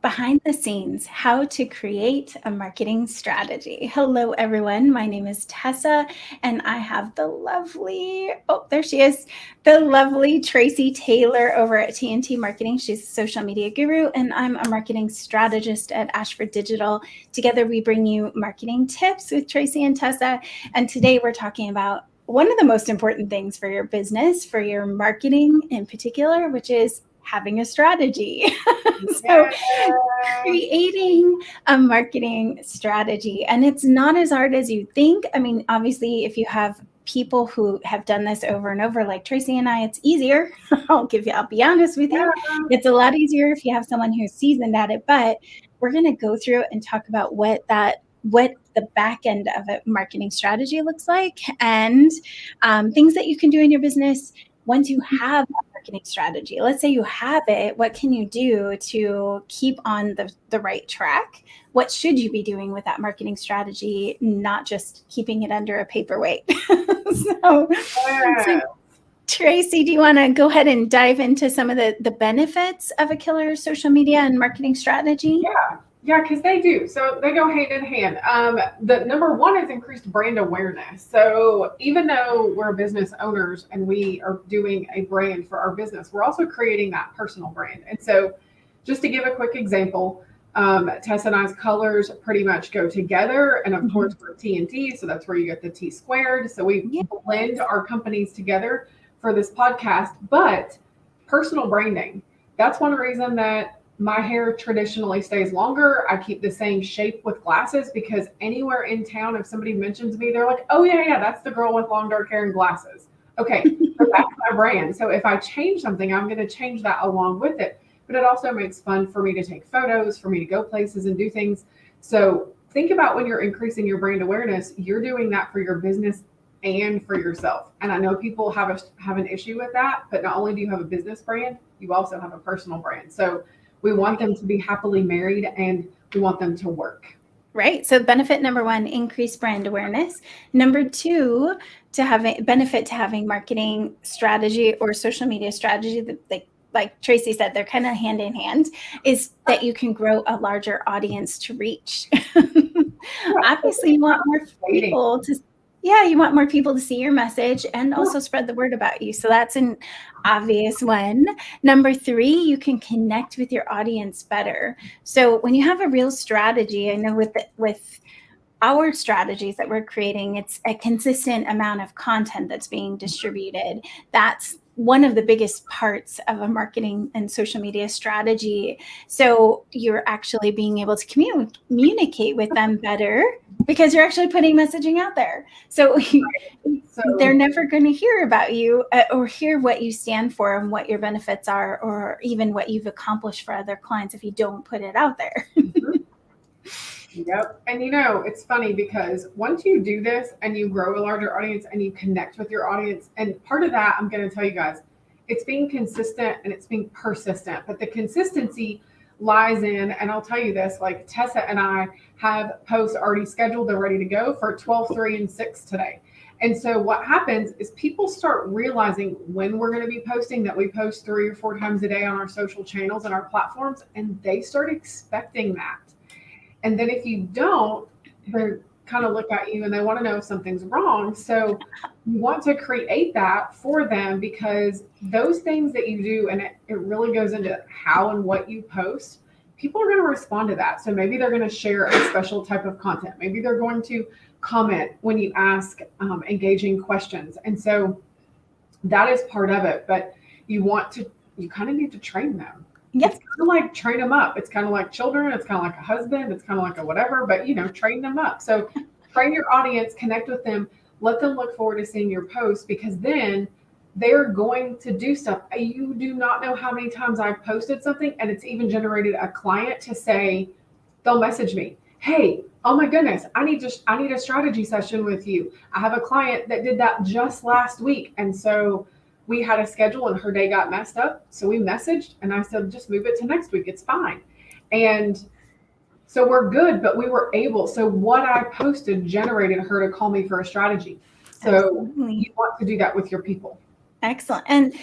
behind the scenes, how to create a marketing strategy. Hello, everyone. My name is Tessa, and I have the lovely, oh, there she is, the lovely Tracy Taylor over at TNT Marketing. She's a social media guru, and I'm a marketing strategist at Ashford Digital. Together, we bring you marketing tips with Tracy and Tessa. And today we're talking about one of the most important things for your business, for your marketing in particular, which is having a strategy. So creating a marketing strategy, and it's not as hard as you think. I mean, obviously, if you have people who have done this over and over, like Tracy and I, it's easier. I'll be honest with you. It's a lot easier if you have someone who's seasoned at it, but we're going to go through and talk about what the back end of a marketing strategy looks like, and things that you can do in your business once you have a marketing strategy. Let's say you have it. What can you do to keep on the right track? What should you be doing with that marketing strategy, not just keeping it under a paperweight? So Tracy, do you want to go ahead and dive into some of the benefits of a killer social media and marketing strategy? Yeah, because they do. So they go hand in hand. The number one is increased brand awareness. So even though we're business owners and we are doing a brand for our business, we're also creating that personal brand. And so just to give a quick example, Tessa and I's colors pretty much go together. And of course, we're TNT, so that's where you get the T squared. So we blend our companies together for this podcast. But personal branding, that's one reason that my hair traditionally stays longer. I keep the same shape with glasses because anywhere in town, if somebody mentions me, they're like, oh, yeah, that's the girl with long dark hair and glasses. Okay, so that's my brand. So if I change something, I'm going to change that along with it. But it also makes fun for me to take photos, for me to go places and do things. So think about when you're increasing your brand awareness, you're doing that for your business and for yourself. And I know people have an issue with that, but not only do you have a business brand, you also have a personal brand. So we want them to be happily married and we want them to work. Right. So benefit number one, increase brand awareness. Number two, to having marketing strategy or social media strategy that like Tracy said, they're kind of hand in hand, is that you can grow a larger audience to reach. Obviously, you want more people to see your message and also spread the word about you. So that's an obvious one. Number three, you can connect with your audience better. So when you have a real strategy, I know with our strategies that we're creating, it's a consistent amount of content that's being distributed. That's one of the biggest parts of a marketing and social media strategy. So you're actually being able to communicate with them better because you're actually putting messaging out there. So they're never going to hear about you or hear what you stand for and what your benefits are, or even what you've accomplished for other clients if you don't put it out there. Yep. And it's funny because once you do this and you grow a larger audience and you connect with your audience, and part of that, I'm going to tell you guys, it's being consistent and it's being persistent. But the consistency lies in, and I'll tell you this, like Tessa and I have posts already scheduled. They're ready to go for 12, 3, and 6 today. And so what happens is people start realizing when we're going to be posting, that we post 3 or 4 times a day on our social channels and our platforms, and they start expecting that. And then if you don't, they kind of look at you and they want to know if something's wrong. So you want to create that for them, because those things that you do, and it really goes into how and what you post, people are going to respond to that. So maybe they're going to share a special type of content. Maybe they're going to comment when you ask engaging questions. And so that is part of it. But you kind of need to train them. Yep. It's kind of like train them up. It's kind of like children. It's kind of like a husband. It's kind of like a whatever, but train them up. So train your audience, connect with them, let them look forward to seeing your posts, because then they're going to do stuff. You do not know how many times I've posted something and it's even generated a client to say, they'll message me, hey, oh my goodness, I need a strategy session with you. I have a client that did that just last week. And so we had a schedule and her day got messed up. So we messaged and I said, just move it to next week. It's fine. And so we're good, but we were able. So what I posted generated her to call me for a strategy. So you want to do that with your people. Excellent. And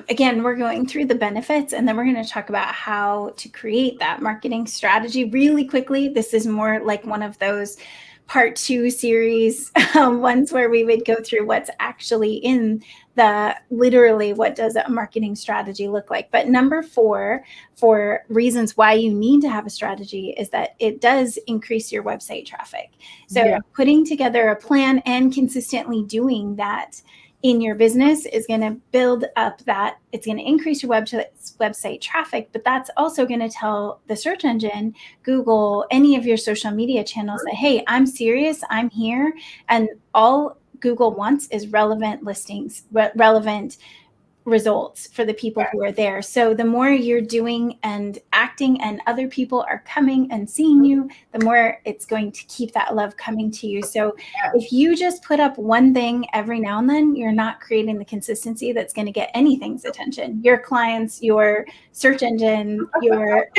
again, we're going through the benefits, and then we're going to talk about how to create that marketing strategy really quickly. This is more like one of those part 2 series ones where we would go through what's actually in the literally what does a marketing strategy look like. But number 4 for reasons why you need to have a strategy is that it does increase your website traffic. So putting together a plan and consistently doing that in your business is going to build up that it's going to increase your website traffic, but that's also going to tell the search engine, Google, any of your social media channels that, hey, I'm serious, I'm here. And all Google wants is relevant listings, relevant results for the people who are there. So the more you're doing and acting and other people are coming and seeing you, the more it's going to keep that love coming to you. So if you just put up one thing every now and then, you're not creating the consistency that's going to get anything's attention. Your clients, your search engine, your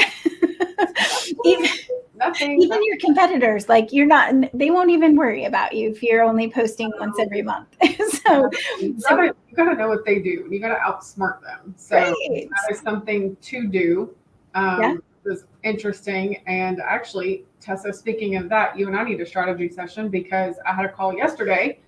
even your competitors, like they won't even worry about you if you're only posting once every month. So you gotta know what they do. You gotta outsmart them. So that is something to do. Is interesting. And actually, Tessa, speaking of that, you and I need a strategy session because I had a call yesterday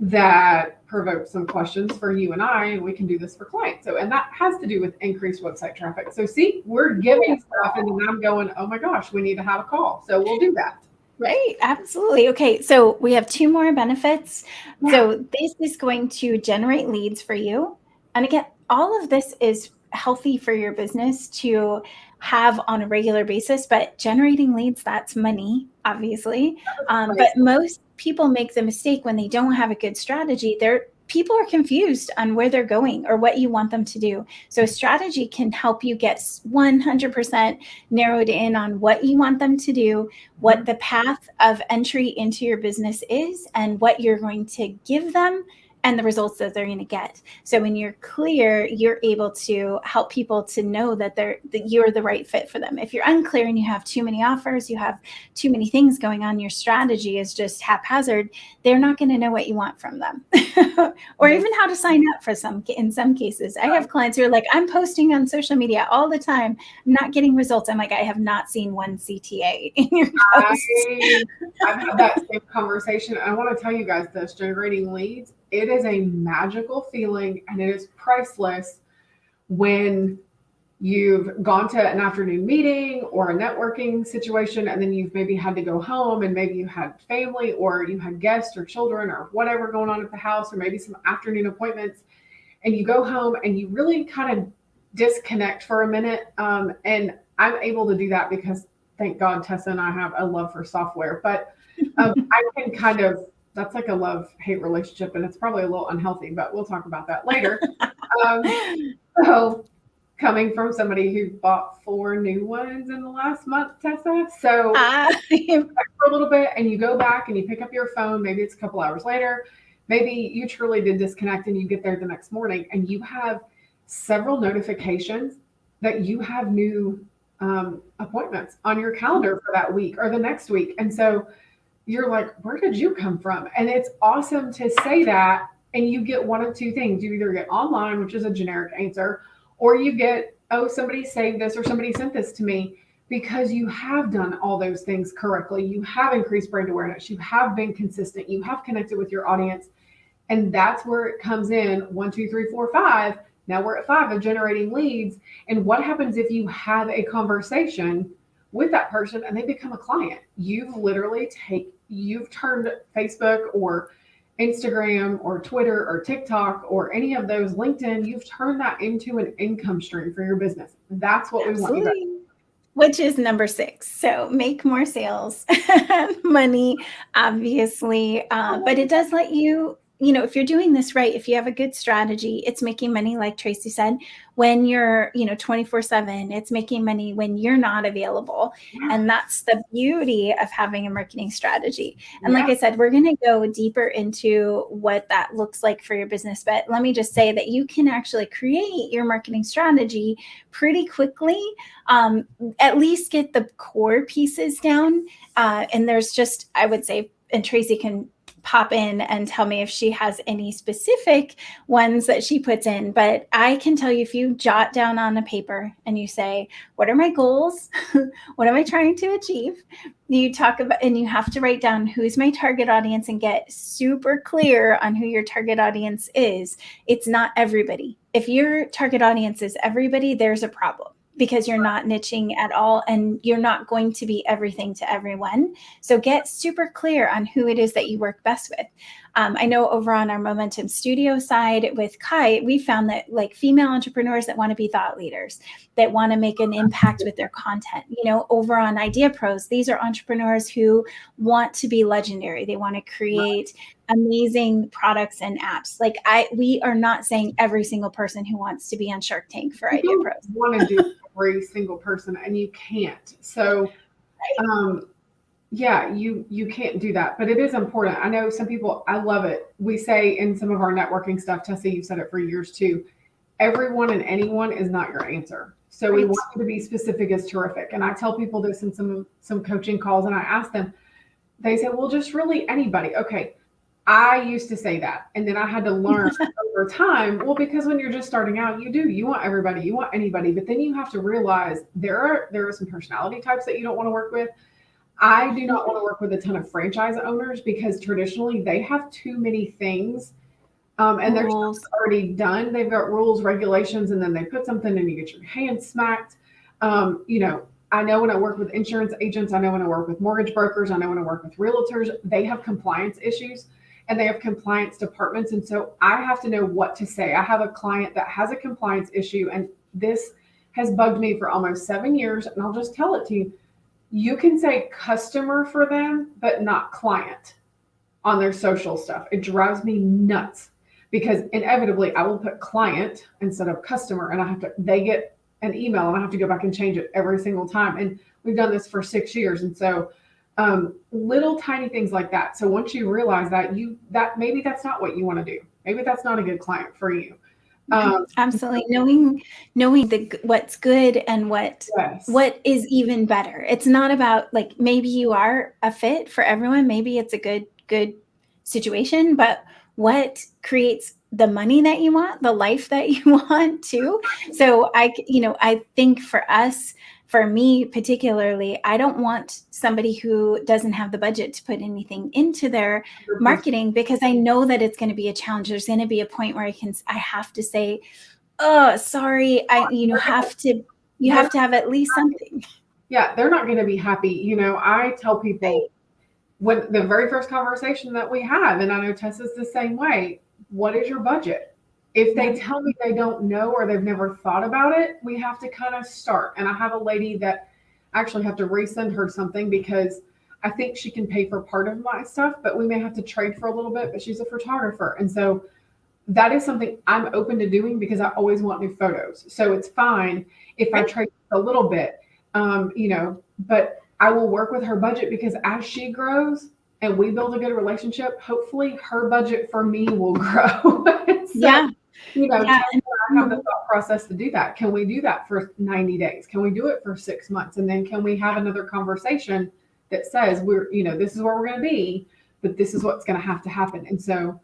that provoked some questions for you and I, and we can do this for clients. So, and that has to do with increased website traffic. So see, we're giving stuff and then I'm going, oh my gosh, we need to have a call. So we'll do that. Right. Absolutely. Okay. So we have 2 more benefits. So this is going to generate leads for you. And again, all of this is healthy for your business to have on a regular basis, but generating leads, that's money, obviously. But most people make the mistake when they don't have a good strategy. People are confused on where they're going or what you want them to do. So a strategy can help you get 100% narrowed in on what you want them to do, what the path of entry into your business is, and what you're going to give them and the results that they're going to get. So when you're clear, you're able to help people to know that you're the right fit for them. If you're unclear and you have too many offers, you have too many things going on, your strategy is just haphazard, they're not going to know what you want from them or even how to sign up for in some cases. I have clients who are like, I'm posting on social media all the time, I'm not getting results. I'm like, I have not seen one CTA in your post. I've had that same conversation. I want to tell you guys this, generating leads, it is a magical feeling and it is priceless when you've gone to an afternoon meeting or a networking situation and then you've maybe had to go home and maybe you had family or you had guests or children or whatever going on at the house or maybe some afternoon appointments and you go home and you really kind of disconnect for a minute. And I'm able to do that because thank God Tessa and I have a love for software, but I can kind of, that's like a love-hate relationship, and it's probably a little unhealthy, but we'll talk about that later. So coming from somebody who bought 4 new ones in the last month, Tessa, so for a little bit, and you go back and you pick up your phone, maybe it's a couple hours later, maybe you truly did disconnect and you get there the next morning, and you have several notifications that you have new appointments on your calendar for that week or the next week. And so you're like, where did you come from? And it's awesome to say that. And you get one of 2 things. You either get online, which is a generic answer, or you get, oh, somebody saved this or somebody sent this to me, because you have done all those things correctly. You have increased brand awareness. You have been consistent. You have connected with your audience. And that's where it comes in 1, 2, 3, 4, 5. Now we're at 5 of generating leads. And what happens if you have a conversation with that person and they become a client? You've turned Facebook or Instagram or Twitter or TikTok or any of those, LinkedIn, you've turned that into an income stream for your business. That's what we want you guys to do. Which is number 6. So make more sales, money, obviously. But it does let you, if you're doing this right, if you have a good strategy, it's making money, like Tracy said, when you're, 24/7, it's making money when you're not available. And that's the beauty of having a marketing strategy. And like I said, we're going to go deeper into what that looks like for your business. But let me just say that you can actually create your marketing strategy pretty quickly, at least get the core pieces down. And there's just, I would say, and Tracy can pop in and tell me if she has any specific ones that she puts in. But I can tell you, if you jot down on a paper and you say, what are my goals? What am I trying to achieve? You talk about, and you have to write down who's my target audience and get super clear on who your target audience is. It's not everybody. If your target audience is everybody, there's a problem, because you're not niching at all, and you're not going to be everything to everyone. So get super clear on who it is that you work best with. I know over on our Momentum Studio side with Kai, we found that like female entrepreneurs that want to be thought leaders, that want to make an impact with their content, over on Idea Pros, these are entrepreneurs who want to be legendary. They want to create amazing products and apps. Like we are not saying every single person who wants to be on Shark Tank for Idea Pros. Want to do every single person, and you can't. So, yeah, you can't do that, but it is important. I know some people, I love it. We say in some of our networking stuff, Tessa, you've said it for years too, everyone and anyone is not your answer. So we want you to be specific is terrific. And I tell people this in some coaching calls, and I ask them, they say, well, just really anybody. Okay. I used to say that, and then I had to learn over time. Well, because when you're just starting out, you want everybody, you want anybody, but then you have to realize there are some personality types that you don't want to work with. I do not want to work with a ton of franchise owners, because traditionally they have too many things, and they're already done. They've got rules, regulations, and then they put something and you get your hand smacked. I know when I work with insurance agents, I know when I work with mortgage brokers, I know when I work with realtors, they have compliance issues. And they have compliance departments. And so I have to know what to say. I have a client that has a compliance issue, and this has bugged me for almost 7 years. And I'll just tell it to you. You can say customer for them, but not client on their social stuff. It drives me nuts, because inevitably I will put client instead of customer, and they get an email and I have to go back and change it every single time. And we've done this for 6 years. And so little tiny things like that. So once you realize that maybe that's not what you want to do. Maybe that's not a good client for you. Absolutely. Knowing what's good and what is even better. It's not about like, maybe you are a fit for everyone. Maybe it's a good situation, but what creates the money that you want, the life that you want too. So I think for me particularly, I don't want somebody who doesn't have the budget to put anything into their marketing, because I know that it's going to be a challenge. There's going to be a point where I have to say, oh, sorry, you have to have at least something. Yeah, they're not going to be happy. I tell people when the very first conversation that we have, and I know Tessa's the same way, what is your budget? If they tell me they don't know or they've never thought about it, we have to kind of start. And I have a lady that I actually have to resend her something, because I think she can pay for part of my stuff, but we may have to trade for a little bit, but she's a photographer. And so that is something I'm open to doing, because I always want new photos. So it's fine if I trade a little bit, but I will work with her budget, because as she grows and we build a good relationship, hopefully her budget for me will grow. I have the thought process to do that. Can we do that for 90 days? Can we do it for 6 months? And then can we have another conversation that says this is where we're going to be, but this is what's going to have to happen. And so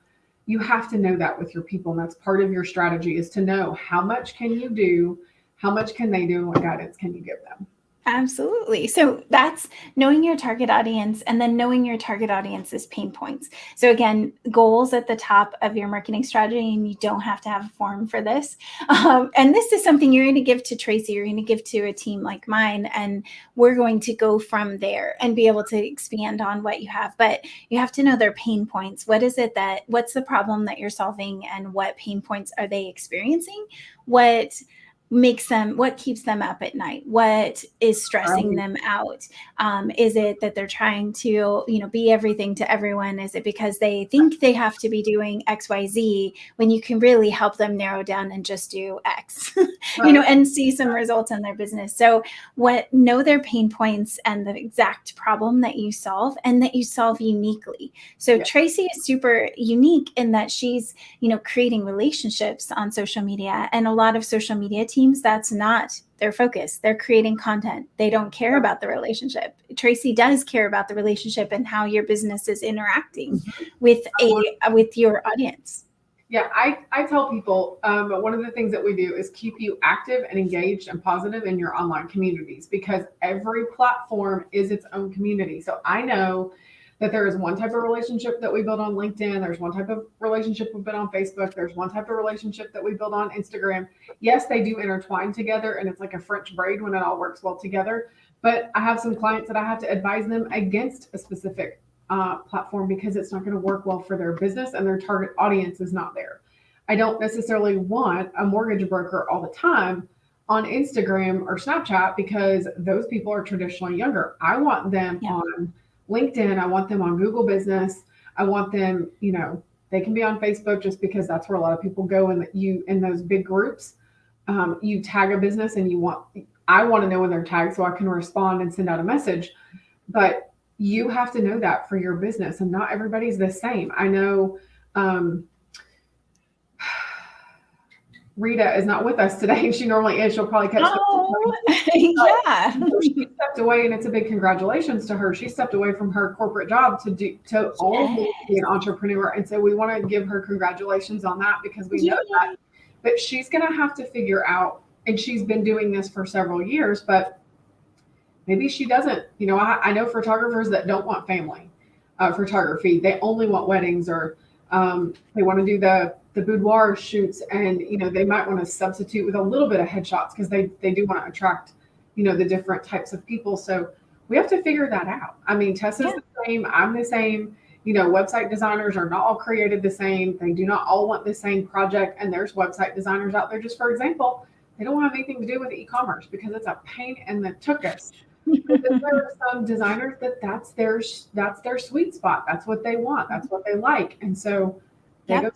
you have to know that with your people. And that's part of your strategy, is to know how much can you do, how much can they do, and what guidance can you give them. Absolutely. So that's knowing your target audience, and then knowing your target audience's pain points. So again, goals at the top of your marketing strategy, and you don't have to have a form for this. And this is something you're going to give to Tracy, you're going to give to a team like mine, and we're going to go from there and be able to expand on what you have. But you have to know their pain points. What's the problem that you're solving, and what pain points are they experiencing? What keeps them up at night? What is stressing them out? Is it that they're trying to, be everything to everyone? Is it because they think they have to be doing XYZ when you can really help them narrow down and just do X, and see some results in their business? So know their pain points and the exact problem that you solve, and that you solve uniquely. So Tracy is super unique in that she's, creating relationships on social media, and a lot of social media teams, that's not their focus. They're creating content. They don't care about the relationship. Tracy does care about the relationship and how your business is interacting with your audience. Yeah, I tell people one of the things that we do is keep you active and engaged and positive in your online communities, because every platform is its own community. So I know that there is one type of relationship that we build on LinkedIn. There's one type of relationship we build on Facebook. There's one type of relationship that we build on Instagram. Yes, they do intertwine together, and it's like a French braid when it all works well together. But I have some clients that I have to advise them against a specific platform because it's not going to work well for their business and their target audience is not there. I don't necessarily want a mortgage broker all the time on Instagram or Snapchat because those people are traditionally younger. I want them on LinkedIn. I want them on Google Business. I want them, they can be on Facebook just because that's where a lot of people go, and in those big groups, you tag a business and I want to know when they're tagged so I can respond and send out a message. But you have to know that for your business, and not everybody's the same. I know Rita is not with us today. She normally is. She'll probably catch yeah. She stepped away, and it's a big congratulations to her. She stepped away from her corporate job to only be an entrepreneur. And so we want to give her congratulations on that, because we know that. But she's going to have to figure out, and she's been doing this for several years, but maybe she doesn't. I know photographers that don't want family photography. They only want weddings, or they want to do the boudoir shoots, and they might want to substitute with a little bit of headshots because they do want to attract the different types of people. So we have to figure that out. I mean, Tessa's the same. I'm the same. Website designers are not all created the same. They do not all want the same project. And there's website designers out there, just for example, they don't want to have anything to do with e-commerce because it's a pain in the tuchus. But then there are some designers that's their sweet spot. That's what they want. That's what they like. And so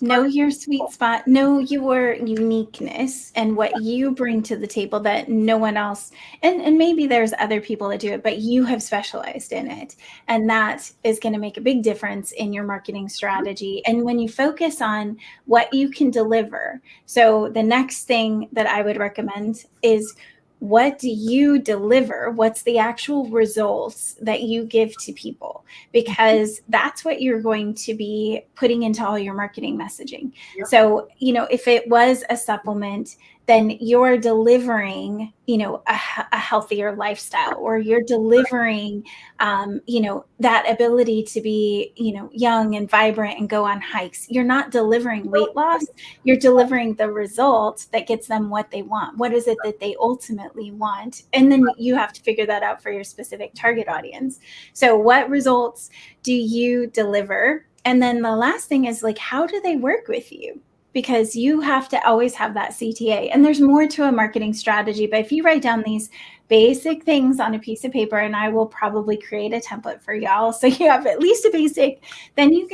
know your sweet spot, know your uniqueness and what you bring to the table that no one else, and maybe there's other people that do it, but you have specialized in it. And that is going to make a big difference in your marketing strategy. And when you focus on what you can deliver. So the next thing that I would recommend is, what do you deliver? What's the actual results that you give to people? Because that's what you're going to be putting into all your marketing messaging. Yep. So, if it was a supplement, then you're delivering, a healthier lifestyle, or you're delivering, that ability to be, young and vibrant and go on hikes. You're not delivering weight loss. You're delivering the result that gets them what they want. What is it that they ultimately want? And then you have to figure that out for your specific target audience. So what results do you deliver? And then the last thing is, how do they work with you? Because you have to always have that CTA. And there's more to a marketing strategy, but if you write down these basic things on a piece of paper, and I will probably create a template for y'all, so you have at least a basic, then you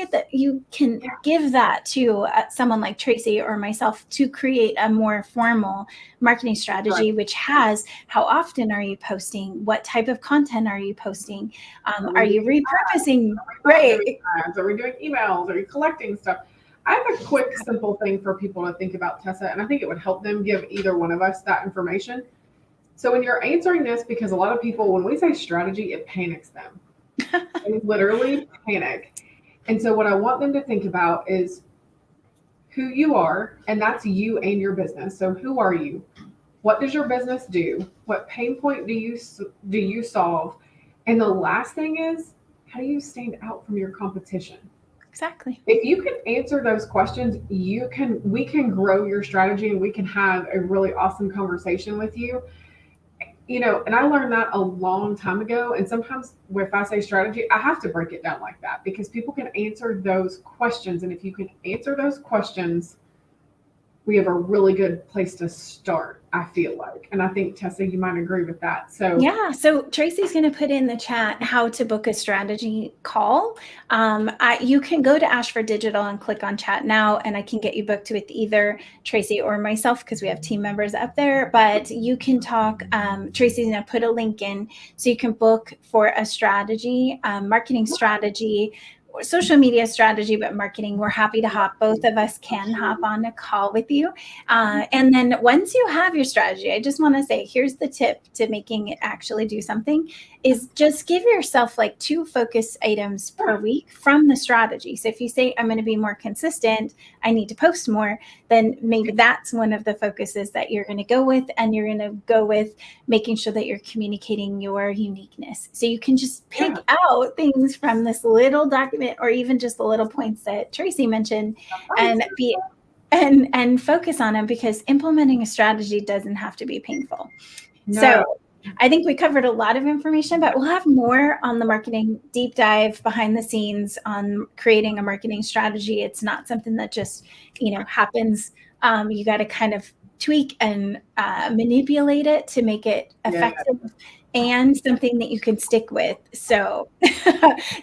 can give that to someone like Tracy or myself to create a more formal marketing strategy, which has, how often are you posting? What type of content are you posting? Are you repurposing? Right. Are we doing emails? Are you collecting stuff? I have a quick, simple thing for people to think about, Tessa, and I think it would help them give either one of us that information. So when you're answering this, because a lot of people, when we say strategy, it panics them. They literally panic. And so what I want them to think about is who you are, and that's you and your business. So who are you? What does your business do? What pain point do you solve? And the last thing is, how do you stand out from your competition? Exactly. If you can answer those questions, we can grow your strategy, and we can have a really awesome conversation with you. And I learned that a long time ago. And sometimes if I say strategy, I have to break it down like that, because people can answer those questions. And if you can answer those questions, we have a really good place to start, I feel like. And I think, Tessa, you might agree with that. So yeah. So Tracy's going to put in the chat how to book a strategy call. You can go to Ashford Digital and click on chat now, and I can get you booked with either Tracy or myself, because we have team members up there. But you can talk. Tracy's going to put a link in so you can book for a strategy, marketing strategy, social media strategy, but marketing, we're happy to hop. Both of us can hop on a call with you. And then once you have your strategy, I just want to say, here's the tip to making it actually do something is just give yourself like 2 focus items per week from the strategy. So if you say, I'm going to be more consistent, I need to post more, then maybe that's one of the focuses that you're going to go with. And you're going to go with making sure that you're communicating your uniqueness. So you can just pick out things from this little document, or even just the little points that Tracy mentioned, and focus on them, because implementing a strategy doesn't have to be painful. No. So I think we covered a lot of information, but we'll have more on the marketing deep dive behind the scenes on creating a marketing strategy. It's not something that just, happens. You got to kind of tweak and manipulate it to make it effective and something that you can stick with. So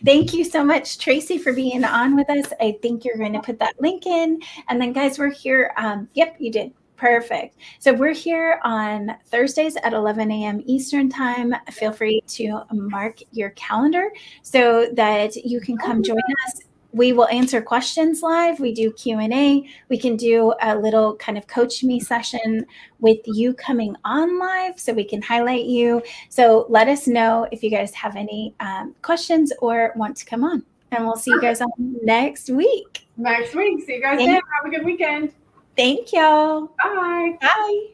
thank you so much, Tracy, for being on with us. I think you're going to put that link in. And then, guys, we're here. Yep, you did. Perfect. So we're here on Thursdays at 11 a.m. Eastern time. Feel free to mark your calendar so that you can come join us. We will answer questions live. We do Q&A. We can do a little kind of coach me session with you coming on live so we can highlight you. So let us know if you guys have any questions or want to come on. And we'll see you guys on next week. See you guys then. Have a good weekend. Thank y'all. Bye. Bye.